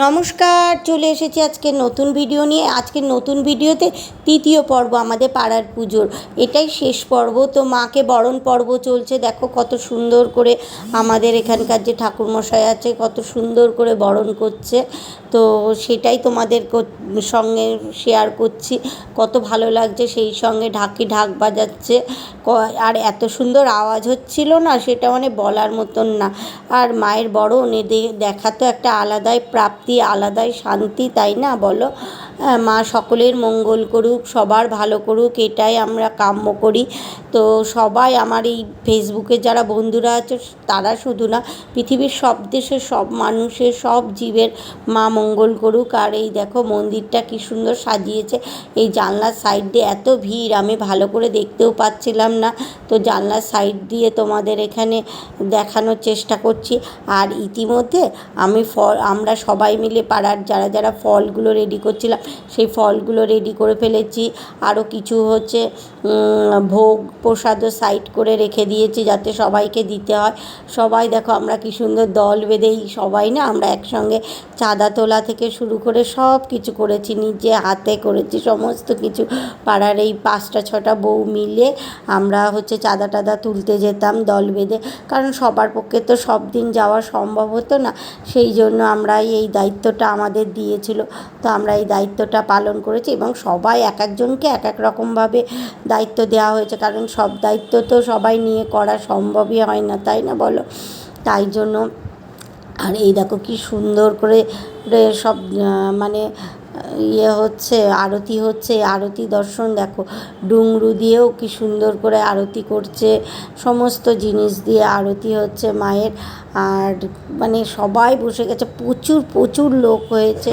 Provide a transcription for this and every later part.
নমস্কার, চলে এসেছি আজকে নতুন ভিডিও নিয়ে। আজকের নতুন ভিডিওতে তৃতীয় পর্ব আমাদের পাড়ার পুজোর, এটাই শেষ পর্ব। তো মাকে বরণ পর্ব চলছে, দেখো কত সুন্দর করে আমাদের এখানকার যে ঠাকুরমশাই আছে কত সুন্দর করে বরণ করছে। তো সেটাই তোমাদের সঙ্গে শেয়ার করছি, কত ভালো লাগছে। সেই সঙ্গে ঢাক বাজাচ্ছে, আর এত সুন্দর আওয়াজ হচ্ছিল না, সেটা মানে বলার মতন না। আর মায়ের বরণ দেখা তো একটা আলাদাই প্রাপ্তি, আলাদাই শান্তি, তাই না বলো? মা সকলের মঙ্গল করুক, সবার ভালো করুক, এটাই আমরা কাম্য করি। তো সবাই আমার এই ফেসবুকে যারা বন্ধুরা আছে তারা শুধু না, পৃথিবীর সব দেশের সব মানুষের সব জীবের মা মঙ্গল করুক। আর এই দেখো মন্দিরটা কি সুন্দর সাজিয়েছে। এই জানলার সাইড দিয়ে এত ভিড়, আমি ভালো করে দেখতেও পাচ্ছিলাম না, তো জানলার সাইড দিয়ে তোমাদের এখানে দেখানোর চেষ্টা করছি। আর ইতিমধ্যে আমরা সবাই মিলে পাড়ার যারা ফলগুলো রেডি করছিলাম, সেই ফলগুলো রেডি করে ফেলেছি। আরও কিছু হচ্ছে ভোগ প্রসাদও সাইড করে রেখে দিয়েছি যাতে সবাইকে দিতে হয়। সবাই দেখো আমরা কি সুন্দর দল বেঁধেই সবাই না, আমরা একসঙ্গে চাঁদা তোলা থেকে শুরু করে সব কিছু করেছি, নিজে হাতে করেছি সমস্ত কিছু। পাড়ার এই 5-6টা বউ মিলে আমরা হচ্ছে চাঁদা টাদা তুলতে যেতাম দল বেঁধে, কারণ সবার পক্ষে তো সব দিন যাওয়া সম্ভব হতো না। সেই জন্য আমরা এই দায়িত্বটা আমাদের দিয়েছিল, তো আমরা এই দায়িত্বটা পালন করেছি। এবং সবাই এক একজনকে এক এক রকমভাবে দায়িত্ব দেওয়া হয়েছে, কারণ সব দায়িত্ব তো সবাই নিয়ে করা সম্ভবই হয় না, তাই না বলো? তাই জন্য। আর এই দেখো কি সুন্দর করে সব মানে হচ্ছে, আরতি হচ্ছে। আরতি দর্শন দেখো, ডুংরু দিয়েও কি সুন্দর করে আরতি করছে, সমস্ত জিনিস দিয়ে আরতি হচ্ছে মায়ের। আর মানে সবাই বসে গেছে, প্রচুর লোক হয়েছে।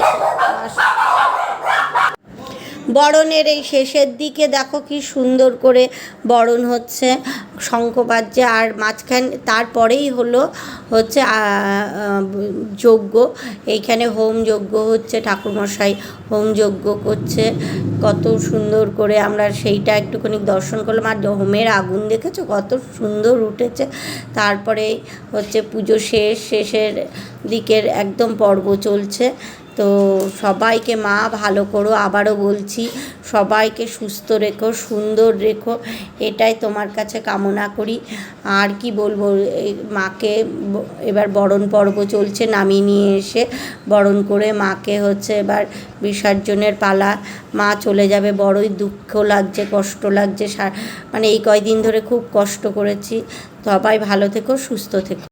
বরণের এই শেষের দিকে দেখো কি সুন্দর করে বরণ হচ্ছে, শঙ্খ বাজছে। আর মাঝখানে তারপরেই হচ্ছে যজ্ঞ, এইখানে হোম যজ্ঞ হচ্ছে, ঠাকুরমশাই হোম যজ্ঞ করছে কত সুন্দর করে। আমরা সেইটা একটুখানি দর্শন করলাম। আর হোমের আগুন দেখেছো কত সুন্দর উঠেছে। তারপরে হচ্ছে পুজো শেষের দিকের একদম পর্ব চলছে। তো সবাইকে মা ভালো করো, আবারও বলছি সবাইকে সুস্থ রেখো, সুন্দর রেখো, এটাই তোমার কাছে কামনা করি। আর কি বলবো, মাকে এবার বরণ পর্ব চলছে, নামিয়ে নিয়ে এসে বরণ করে মাকে হচ্ছে এবার বিসর্জনের পালা। মা চলে যাবে, বড়ই দুঃখ লাগছে, কষ্ট লাগছে। মানে এই কয়দিন ধরে খুব কষ্ট করেছি। সবাই ভালো থেকো, সুস্থ থেকো।